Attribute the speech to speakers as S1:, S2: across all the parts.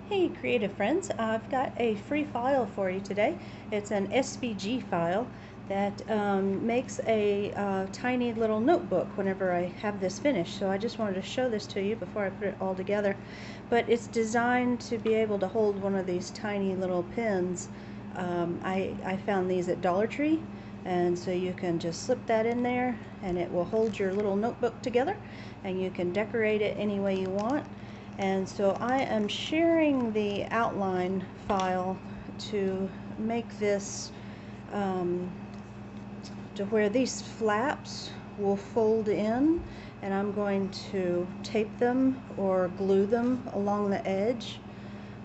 S1: Hey creative friends, I've got a free file for you today. It's an SVG file that makes a tiny little notebook whenever I have this finished. So I just wanted to show this to you before I put it all together. But it's designed to be able to hold one of these tiny little pins. I found these at Dollar Tree, and so you can just slip that in there and it will hold your little notebook together, and you can decorate it any way you want. And so I am sharing the outline file to make this to where these flaps will fold in, and I'm going to tape them or glue them along the edge.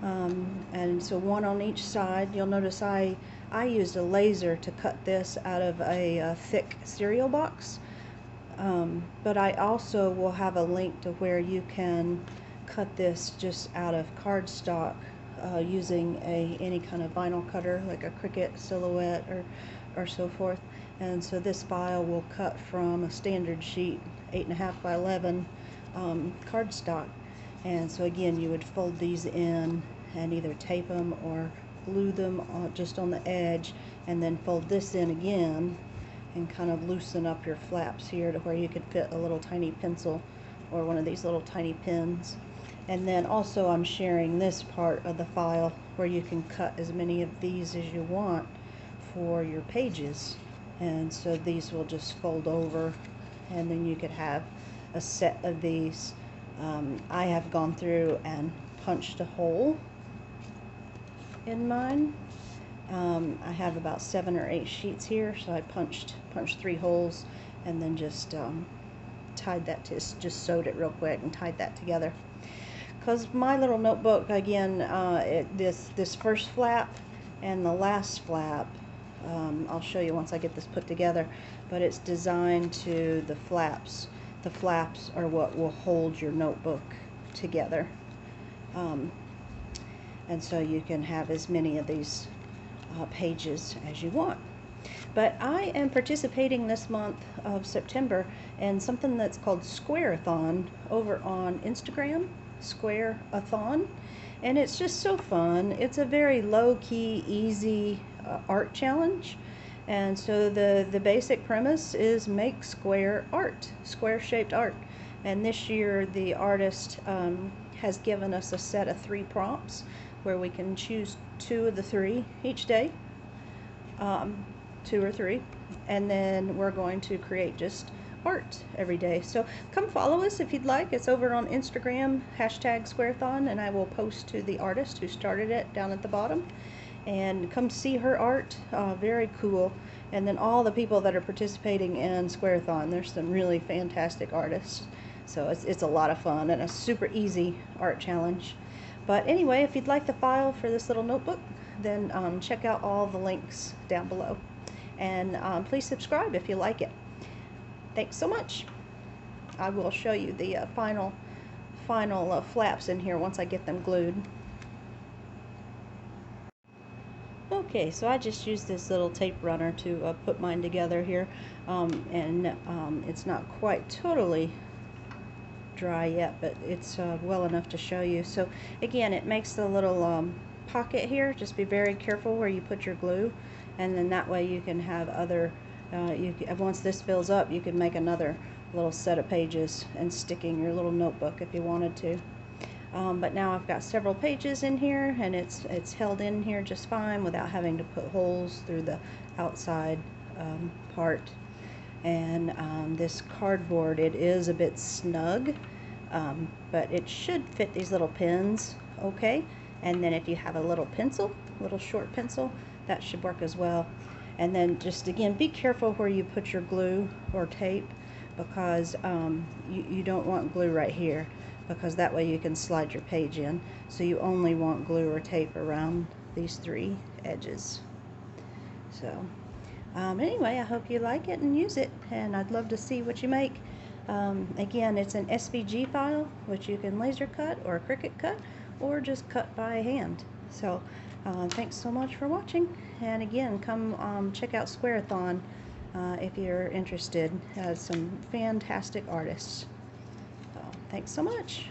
S1: And so one on each side. You'll notice I used a laser to cut this out of a thick cereal box. But I also will have a link to where you can cut this just out of cardstock using any kind of vinyl cutter like a Cricut, Silhouette, or so forth. And so this file will cut from a standard sheet 8.5 by 11 cardstock. And so again, you would fold these in and either tape them or glue them just on the edge, and then fold this in again and kind of loosen up your flaps here to where you could fit a little tiny pencil or one of these little tiny pins. And then also I'm sharing this part of the file where you can cut as many of these as you want for your pages. And so these will just fold over, and then you could have a set of these. I have gone through and punched a hole in mine. I have about 7 or 8 sheets here, so I punched 3 holes and then just tied that to, just sewed it real quick and tied that together. Because my little notebook, again, this first flap and the last flap, I'll show you once I get this put together, but it's designed to the flaps. The flaps are what will hold your notebook together. And so you can have as many of these pages as you want. But I am participating this month of September in something that's called Squareathon over on Instagram, Squareathon, and it's just so fun. It's a very low-key, easy art challenge. And so the basic premise is make square art, square-shaped art. And this year the artist has given us a set of 3 prompts where we can choose 2 of the 3 each day, 2 or 3, and then we're going to create just art every day. So come follow us if you'd like. It's over on Instagram, #Squareathon, and I will post to the artist who started it down at the bottom. And come see her art, very cool. And then all the people that are participating in Squareathon, there's some really fantastic artists. So it's a lot of fun and a super easy art challenge. But anyway, if you'd like the file for this little notebook, then check out all the links down below. And please subscribe if you like it. Thanks so much. I will show you the final flaps in here once I get them glued. Okay, so I just used this little tape runner to put mine together here, and it's not quite totally dry yet, but it's well enough to show you. So again, it makes the little pocket here. Just be very careful where you put your glue, and then that way you can have other once this fills up, you can make another little set of pages and stick in your little notebook if you wanted to. But now I've got several pages in here, and it's held in here just fine without having to put holes through the outside part. And this cardboard, it is a bit snug, but it should fit these little pins okay. And then if you have a little pencil, little short pencil, that should work as well. And then just again, be careful where you put your glue or tape, because you don't want glue right here, because that way you can slide your page in. So you only want glue or tape around these 3 edges. So anyway, I hope you like it and use it, and I'd love to see what you make. Again, it's an SVG file, which you can laser cut or Cricut cut or just cut by hand. So thanks so much for watching, and again, come check out Squareathon if you're interested. It has some fantastic artists. So thanks so much.